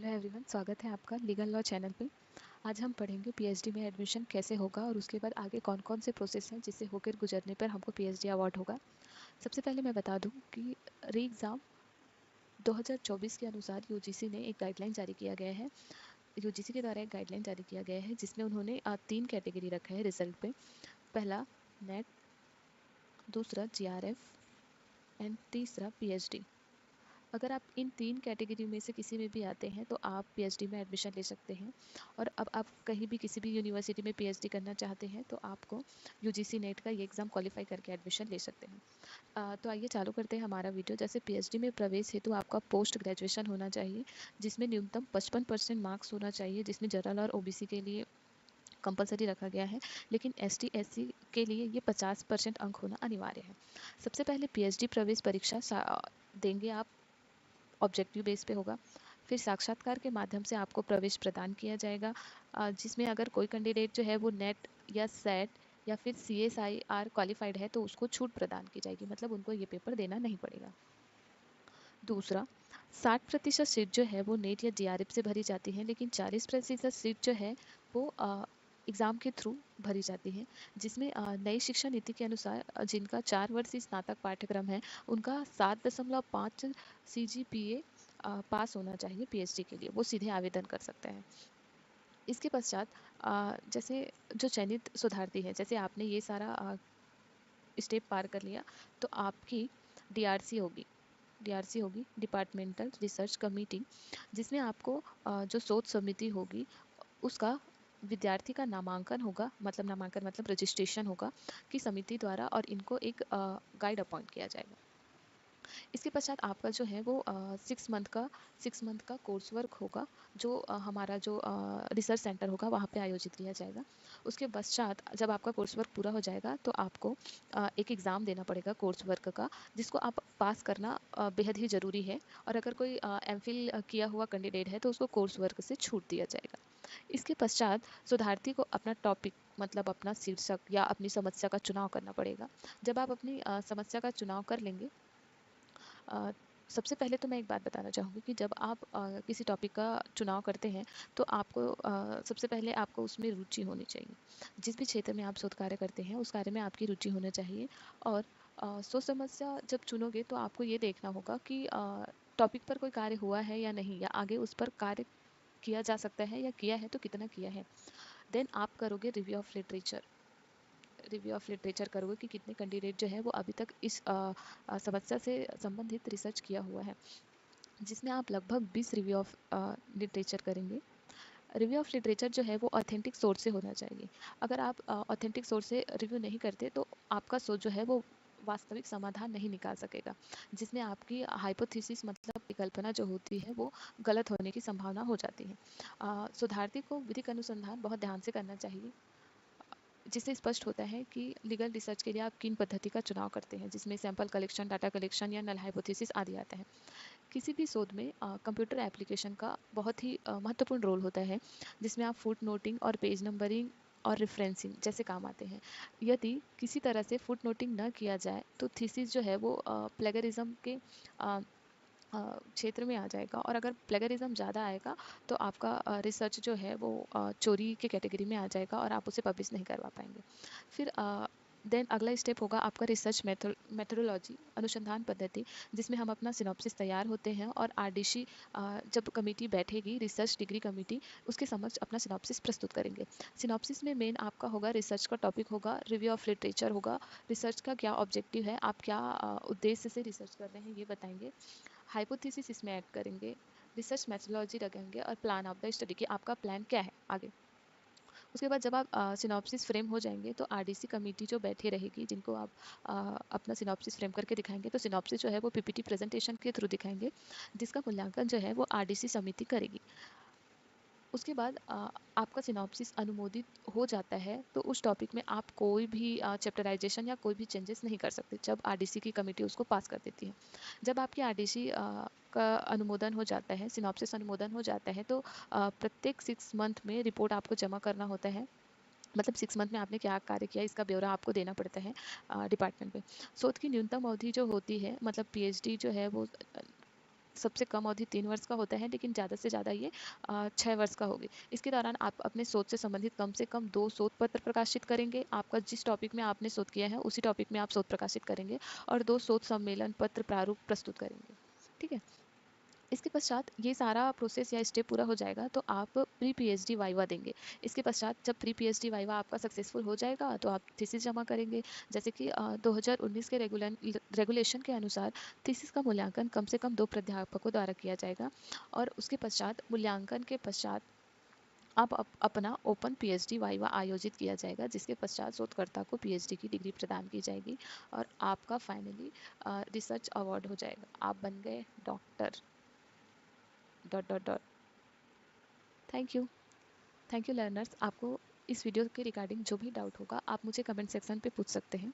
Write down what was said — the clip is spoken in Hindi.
हेलो एवरीवन, स्वागत है आपका लीगल लॉ चैनल पे। आज हम पढ़ेंगे पीएचडी में एडमिशन कैसे होगा और उसके बाद आगे कौन कौन से प्रोसेस हैं जिससे होकर गुजरने पर हमको पीएचडी अवार्ड होगा। सबसे पहले मैं बता दूं कि री एग्ज़ाम 2024 के अनुसार यूजीसी ने एक गाइडलाइन जारी किया गया है। यूजीसी के द्वारा एक गाइडलाइन जारी किया गया है जिसमें उन्होंने 3 कैटेगरी रखा है रिजल्ट पे। पहला नेट, दूसरा जीआरएफ एंड तीसरा पीएचडी। अगर आप इन 3 कैटेगरी में से किसी में भी आते हैं तो आप पीएचडी में एडमिशन ले सकते हैं। और अब आप कहीं भी किसी भी यूनिवर्सिटी में पीएचडी करना चाहते हैं तो आपको यूजीसी नेट का ये एग्ज़ाम क्वालिफाई करके एडमिशन ले सकते हैं। तो आइए चालू करते हैं हमारा वीडियो। जैसे पीएचडी में प्रवेश हेतु आपका पोस्ट ग्रेजुएशन होना चाहिए जिसमें न्यूनतम 55% मार्क्स होना चाहिए, जिसमें जनरल और ओबीसी के लिए कंपलसरी रखा गया है, लेकिन एसटी एससी के लिए ये 50% अंक होना अनिवार्य है। सबसे पहले पीएचडी प्रवेश परीक्षा देंगे आप, ऑब्जेक्टिव बेस पे होगा। फिर साक्षात्कार के माध्यम से आपको प्रवेश प्रदान किया जाएगा, जिसमें अगर कोई कैंडिडेट जो है वो नेट या सेट या फिर CSIR क्वालिफाइड है तो उसको छूट प्रदान की जाएगी, मतलब उनको ये पेपर देना नहीं पड़ेगा। दूसरा, 60% सीट जो है वो नेट या जीआरएफ से भरी जाती है, लेकिन 40% सीट जो है वो एग्ज़ाम के थ्रू भरी जाती है, जिसमें नई शिक्षा नीति के अनुसार जिनका 4 वर्षीय स्नातक पाठ्यक्रम है उनका 7.5 CGPA पास होना चाहिए पीएचडी के लिए, वो सीधे आवेदन कर सकते हैं। इसके पश्चात जैसे जो चयनित शोधार्थी है, जैसे आपने ये सारा स्टेप पार कर लिया तो आपकी डीआरसी होगी, डिपार्टमेंटल रिसर्च कमेटी, जिसमें आपको जो शोध समिति होगी उसका विद्यार्थी का नामांकन होगा, मतलब नामांकन मतलब रजिस्ट्रेशन होगा कि समिति द्वारा, और इनको एक गाइड अपॉइंट किया जाएगा। इसके पश्चात आपका जो है वो 6 मंथ का कोर्स वर्क होगा, जो हमारा जो रिसर्च सेंटर होगा वहाँ पे आयोजित किया जाएगा। उसके पश्चात जब आपका कोर्स वर्क पूरा हो जाएगा तो आपको एक एग्ज़ाम देना पड़ेगा कोर्स वर्क का, जिसको आप पास करना बेहद ही ज़रूरी है। और अगर कोई एमफिल किया हुआ कैंडिडेट है तो उसको कोर्स वर्क से छूट दिया जाएगा। इसके पश्चात शोधार्थी को अपना टॉपिक, मतलब अपना शीर्षक या अपनी समस्या का चुनाव करना पड़ेगा। जब आप अपनी समस्या का चुनाव कर लेंगे, सबसे पहले तो मैं एक बात बताना चाहूँगी कि जब आप किसी टॉपिक का चुनाव करते हैं तो आपको सबसे पहले आपको उसमें रुचि होनी चाहिए। जिस भी क्षेत्र में आप शोध कार्य करते हैं उस कार्य में आपकी रुचि होना चाहिए। और शोध समस्या जब चुनोगे तो आपको ये देखना होगा कि टॉपिक पर कोई कार्य हुआ है या नहीं, या आगे उस पर कार्य किया जा सकता है, या किया है तो कितना किया है। देन आप करोगे रिव्यू ऑफ लिटरेचर करोगे कि कितने कैंडिडेट जो है वो अभी तक इस समस्या से संबंधित रिसर्च किया हुआ है, जिसमें आप लगभग 20 रिव्यू ऑफ लिटरेचर करेंगे। रिव्यू ऑफ लिटरेचर जो है वो ऑथेंटिक सोर्स से होना चाहिए। अगर आप ऑथेंटिक सोर्स से रिव्यू नहीं करते तो आपका सोच जो है वो वास्तविक समाधान नहीं निकाल सकेगा, जिसमें आपकी हाइपोथेसिस मतलब परिकल्पना जो होती है वो गलत होने की संभावना हो जाती है। शोधार्थी को विधिक अनुसंधान बहुत ध्यान से करना चाहिए, जिससे स्पष्ट होता है कि लीगल रिसर्च के लिए आप किन पद्धति का चुनाव करते हैं, जिसमें सैंपल कलेक्शन, डाटा कलेक्शन या नल हाइपोथेसिस आदि आता है। किसी भी शोध में कंप्यूटर एप्लीकेशन का बहुत ही महत्वपूर्ण रोल होता है, जिसमें आप फुट नोटिंग और पेज नंबरिंग और रेफरेंसिंग जैसे काम आते हैं। यदि किसी तरह से फुट नोटिंग न किया जाए तो थीसिस जो है वो प्लेगरिज्म के क्षेत्र में आ जाएगा, और अगर प्लेगरिज्म ज़्यादा आएगा तो आपका रिसर्च जो है वो चोरी के कैटेगरी में आ जाएगा और आप उसे पब्लिश नहीं करवा पाएंगे। फिर देन अगला स्टेप होगा आपका रिसर्च मेथोडोलॉजी, अनुसंधान पद्धति, जिसमें हम अपना सिनॉप्सिस तैयार होते हैं और आरडीसी जब कमेटी बैठेगी, रिसर्च डिग्री कमेटी, उसके समक्ष अपना सिनॉप्सिस प्रस्तुत करेंगे। सिनॉप्सिस में मेन आपका होगा रिसर्च का टॉपिक होगा, रिव्यू ऑफ लिटरेचर होगा, रिसर्च का क्या ऑब्जेक्टिव है, आप क्या उद्देश्य से रिसर्च कर रहे हैं ये बताएंगे, हाइपोथेसिस इसमें ऐड करेंगे, रिसर्च मेथोडोलॉजी रखेंगे, और प्लान ऑफ द स्टडी कि आपका प्लान क्या है आगे। उसके बाद जब आप सिनॉप्सिस फ्रेम हो जाएंगे तो आरडीसी कमेटी जो बैठी रहेगी, जिनको आप अपना सिनॉप्सिस फ्रेम करके दिखाएंगे, तो सिनॉप्सिस जो है वो पीपीटी प्रेजेंटेशन के थ्रू दिखाएंगे, जिसका मूल्यांकन जो है वो आरडीसी समिति करेगी। उसके बाद आपका सिनॉप्सिस अनुमोदित हो जाता है तो उस टॉपिक में आप कोई भी चैप्टराइजेशन या कोई भी चेंजेस नहीं कर सकते, जब आरडीसी की कमेटी उसको पास कर देती है। जब आपकी आरडीसी का अनुमोदन हो जाता है, सिनॉप्सिस अनुमोदन हो जाता है, तो प्रत्येक 6 मंथ में रिपोर्ट आपको जमा करना होता है, मतलब 6 मंथ में आपने क्या कार्य किया इसका ब्यौरा आपको देना पड़ता है डिपार्टमेंट पे। शोध की न्यूनतम अवधि जो होती है, मतलब पीएचडी जो है वो सबसे कम अवधि 3 वर्ष का होता है, लेकिन ज़्यादा से ज़्यादा ये 6 वर्ष का होगी। इसके दौरान आप अपने शोध से संबंधित कम से कम 2 शोध पत्र प्रकाशित करेंगे। आपका जिस टॉपिक में आपने शोध किया है उसी टॉपिक में आप शोध प्रकाशित करेंगे और 2 शोध सम्मेलन पत्र प्रारूप प्रस्तुत करेंगे। ठीक है। इसके पश्चात ये सारा प्रोसेस या स्टेप पूरा हो जाएगा तो आप प्री पीएचडी वाइवा देंगे। इसके पश्चात जब प्री पीएचडी वाइवा आपका सक्सेसफुल हो जाएगा तो आप थीसिस जमा करेंगे। जैसे कि 2019 के रेगुलेशन के अनुसार थीसिस का मूल्यांकन कम से कम 2 प्राध्यापकों द्वारा किया जाएगा और उसके पश्चात मूल्यांकन के पश्चात आप अपना ओपन पीएचडी वाइवा आयोजित किया जाएगा, जिसके पश्चात शोधकर्ता को पीएचडी की डिग्री प्रदान की जाएगी और आपका फाइनली रिसर्च अवार्ड हो जाएगा। आप बन गए doctor dot dot dot. Thank you. Thank you learners. आपको इस वीडियो के रिगार्डिंग जो भी डाउट होगा आप मुझे कमेंट सेक्शन पे पूछ सकते हैं।